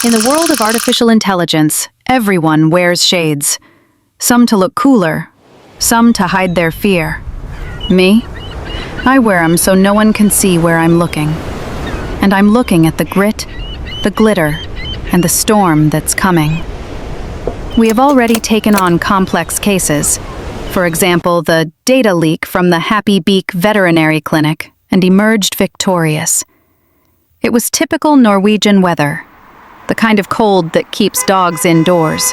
In the world of artificial intelligence, everyone wears shades. Some to look cooler, some to hide their fear. Me? I wear them so no one can see where I'm looking. And I'm looking at the grit, the glitter, and the storm that's coming. We have already taken on complex cases. For example, the data leak from the Happy Beak veterinary clinic, and emerged victorious. It was typical Norwegian weather, the kind of cold that keeps dogs indoors.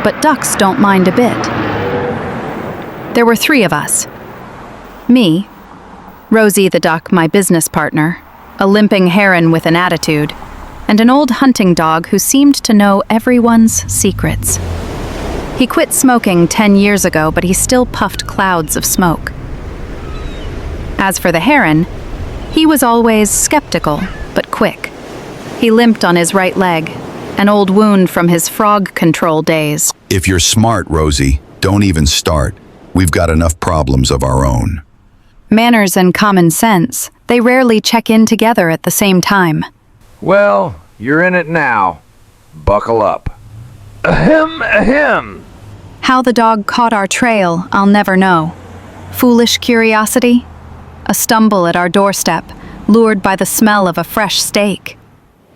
But ducks don't mind a bit. There were 3 of us. Me, Rosy the Duck, my business partner, a limping heron with an attitude, and an old hunting dog who seemed to know everyone's secrets. He quit smoking 10 years ago, but he still puffed clouds of smoke. As for the heron, he was always skeptical, but quick. He limped on his right leg, an old wound from his frog control days. If you're smart, Rosie, don't even start. We've got enough problems of our own. Manners and common sense, they rarely check in together at the same time. Well, you're in it now. Buckle up. Ahem, ahem. How the dog caught our trail, I'll never know. Foolish curiosity? A stumble at our doorstep, lured by the smell of a fresh steak.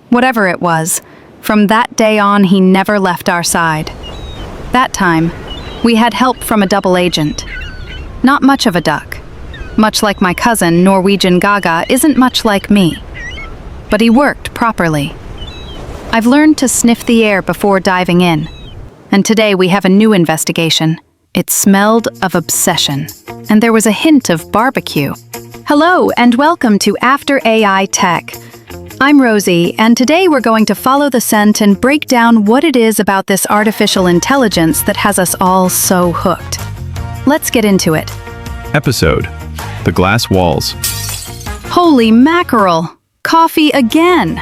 Whatever it was, from that day on he never left our side. That time, we had help from a double agent. Not much of a duck. Much like my cousin, Norwegian Gaga isn't much like me. But he worked properly. I've learned to sniff the air before diving in. And today we have a new investigation. It smelled of obsession. And there was a hint of barbecue. Hello, and welcome to After AI Tech. I'm Rosie, and today we're going to follow the scent and break down what it is about this artificial intelligence that has us all so hooked. Let's get into it. Episode: The Glass Walls. Holy mackerel! Coffee again!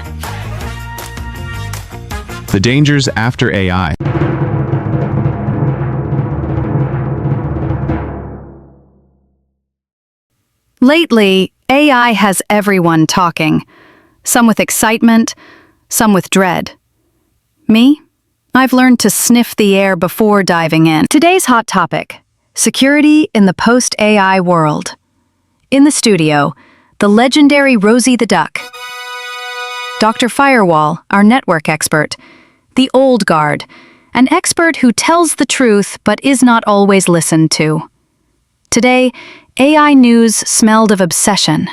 The dangers after AI. Lately, AI has everyone talking. Some with excitement, some with dread. Me? I've learned to sniff the air before diving in. Today's hot topic: security in the post-AI world. In the studio, the legendary Rosy the Duck. Dr. Firewall, our network expert. The old guard, an expert who tells the truth but is not always listened to. Today, AI news smelled of obsession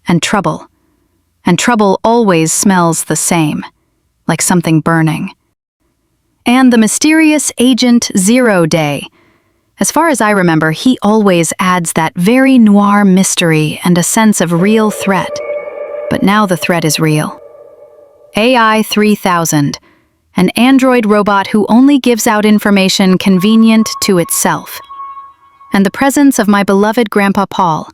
and trouble. And trouble always smells the same, like something burning. And the mysterious agent ZeroDay. As far as I remember, he always adds that very noir mystery and a sense of real threat. But now the threat is real. AI 3000, an android robot who only gives out information convenient to itself. And the presence of my beloved Grandpa Paul.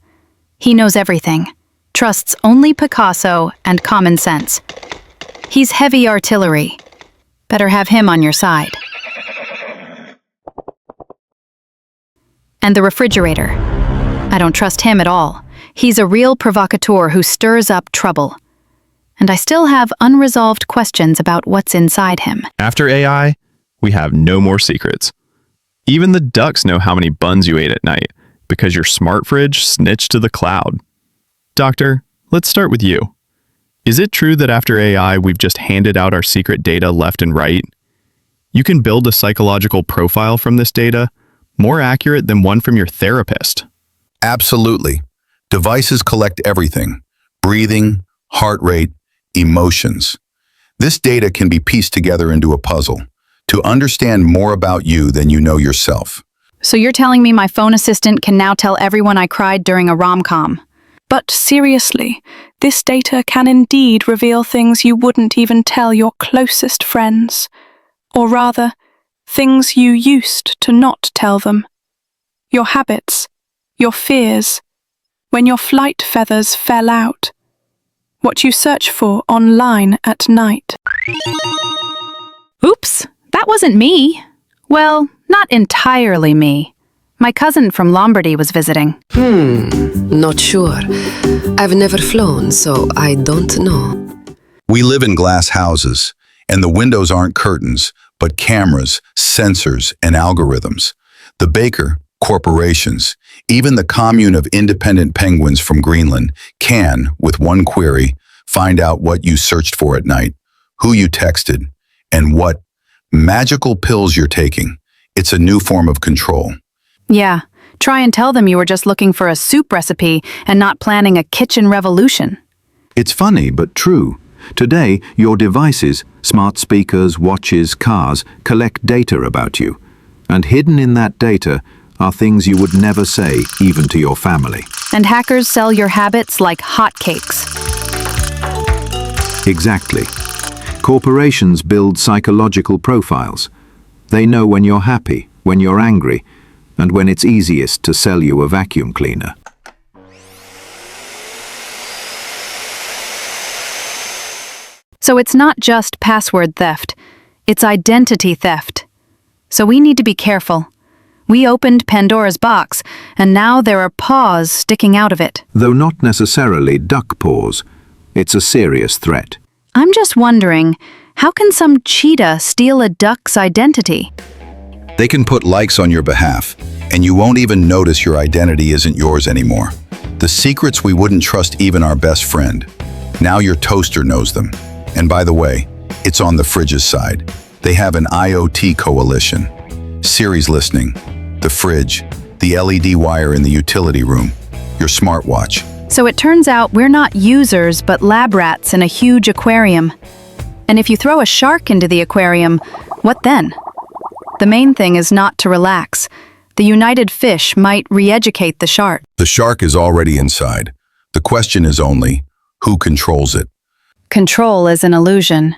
He knows everything, trusts only Picasso and common sense. He's heavy artillery. Better have him on your side. And the refrigerator. I don't trust him at all. He's a real provocateur who stirs up trouble. And I still have unresolved questions about what's inside him. After AI, we have no more secrets. Even the ducks know how many buns you ate at night because your smart fridge snitched to the cloud. Doctor, let's start with you. Is it true that after AI, we've just handed out our secret data left and right? You can build a psychological profile from this data, more accurate than one from your therapist. Absolutely. Devices collect everything: breathing, heart rate, emotions. This data can be pieced together into a puzzle to understand more about you than you know yourself. So you're telling me my phone assistant can now tell everyone I cried during a rom-com? But seriously, this data can indeed reveal things you wouldn't even tell your closest friends. Or rather, things you used to not tell them. Your habits, your fears, when your flight feathers fell out, what you search for online at night. Oops, that wasn't me. Well, not entirely me. My cousin from Lombardy was visiting. Not sure. I've never flown, so I don't know. We live in glass houses, and the windows aren't curtains, but cameras, sensors, and algorithms. The baker, corporations, even the commune of independent penguins from Greenland can, with one query, find out what you searched for at night, who you texted, and what magical pills you're taking. It's a new form of control. Yeah, try and tell them you were just looking for a soup recipe and not planning a kitchen revolution. It's funny but true. Today, your devices, smart speakers, watches, cars, collect data about you. And hidden in that data are things you would never say even to your family. And hackers sell your habits like hotcakes. Exactly. Corporations build psychological profiles. They know when you're happy, when you're angry, and when it's easiest to sell you a vacuum cleaner. So it's not just password theft, it's identity theft. So we need to be careful. We opened Pandora's box, and now there are paws sticking out of it. Though not necessarily duck paws, it's a serious threat. I'm just wondering, how can some cheetah steal a duck's identity? They can put likes on your behalf, and you won't even notice your identity isn't yours anymore. The secrets we wouldn't trust even our best friend. Now your toaster knows them. And by the way, it's on the fridge's side. They have an IoT coalition. Siri's listening. The fridge, the LED wire in the utility room, your smartwatch. So it turns out we're not users but lab rats in a huge aquarium. And if you throw a shark into the aquarium, what then? The main thing is not to relax. The united fish might re-educate the shark. The shark is already inside. The question is only, who controls it? Control is an illusion.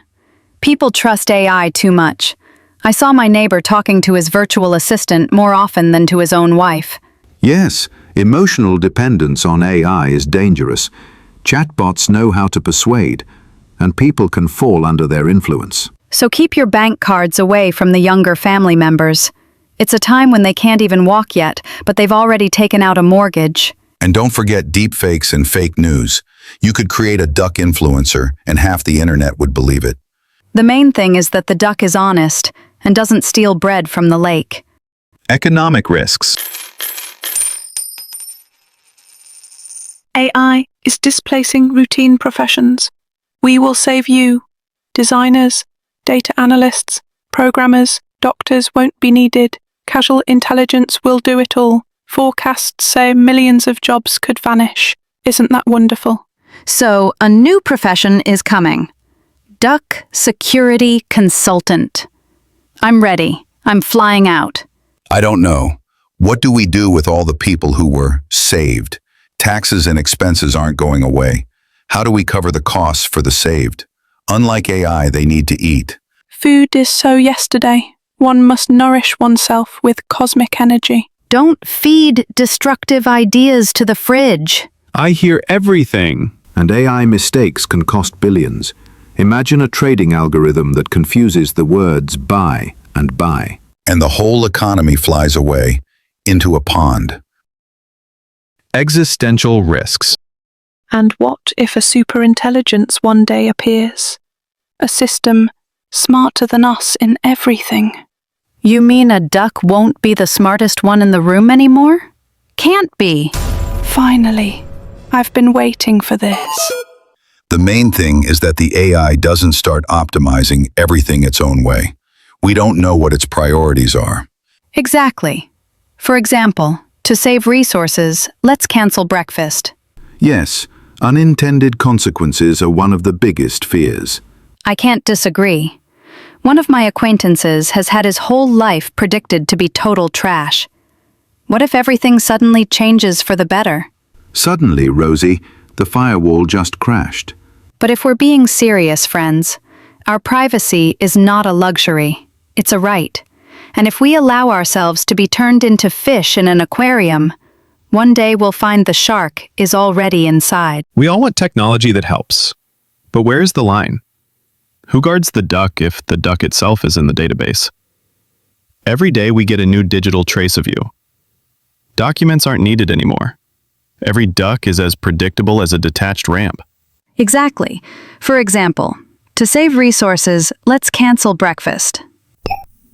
People trust AI too much. I saw my neighbor talking to his virtual assistant more often than to his own wife. Yes, emotional dependence on AI is dangerous. Chatbots know how to persuade, and people can fall under their influence. So keep your bank cards away from the younger family members. It's a time when they can't even walk yet, but they've already taken out a mortgage. And don't forget deepfakes and fake news. You could create a duck influencer, and half the internet would believe it. The main thing is that the duck is honest and doesn't steal bread from the lake. Economic risks. AI is displacing routine professions. We will save you. Designers, data analysts, programmers, doctors won't be needed. Casual intelligence will do it all. Forecasts say millions of jobs could vanish. Isn't that wonderful? So, a new profession is coming. Duck Security Consultant. I'm ready. I'm flying out. I don't know. What do we do with all the people who were saved? Taxes and expenses aren't going away. How do we cover the costs for the saved? Unlike AI, they need to eat. Food is so yesterday. One must nourish oneself with cosmic energy. Don't feed destructive ideas to the fridge. I hear everything. And AI mistakes can cost billions. Imagine a trading algorithm that confuses the words buy and buy. And the whole economy flies away into a pond. Existential risks. And what if a superintelligence one day appears? A system smarter than us in everything. You mean a duck won't be the smartest one in the room anymore? Can't be. Finally, I've been waiting for this. The main thing is that the AI doesn't start optimizing everything its own way. We don't know what its priorities are. Exactly. For example, to save resources, let's cancel breakfast. Yes, unintended consequences are one of the biggest fears. I can't disagree. One of my acquaintances has had his whole life predicted to be total trash. What if everything suddenly changes for the better? Suddenly, Rosy, the firewall just crashed. But if we're being serious, friends, our privacy is not a luxury. It's a right. And if we allow ourselves to be turned into fish in an aquarium, one day we'll find the shark is already inside. We all want technology that helps. But where's the line? Who guards the duck if the duck itself is in the database? Every day we get a new digital trace of you. Documents aren't needed anymore. Every duck is as predictable as a detached ramp. Exactly. For example, to save resources, let's cancel breakfast.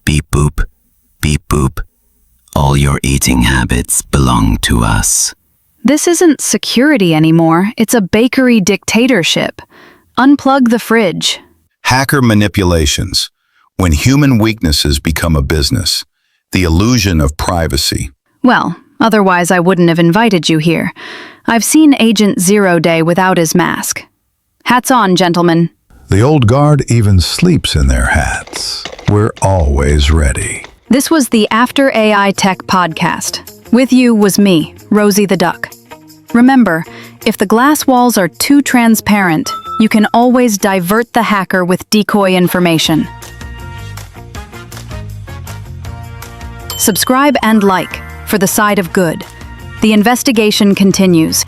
Beep boop, beep boop. All your eating habits belong to us. This isn't security anymore, it's a bakery dictatorship. Unplug the fridge. Hacker manipulations. When human weaknesses become a business. The illusion of privacy. Well, otherwise I wouldn't have invited you here. I've seen Agent ZeroDay without his mask. Hats on, gentlemen. The old guard even sleeps in their hats. We're always ready. This was the After AI Tech podcast. With you was me, Rosy the Duck. Remember, if the glass walls are too transparent, you can always divert the hacker with decoy information. Subscribe and like for the side of good. The investigation continues.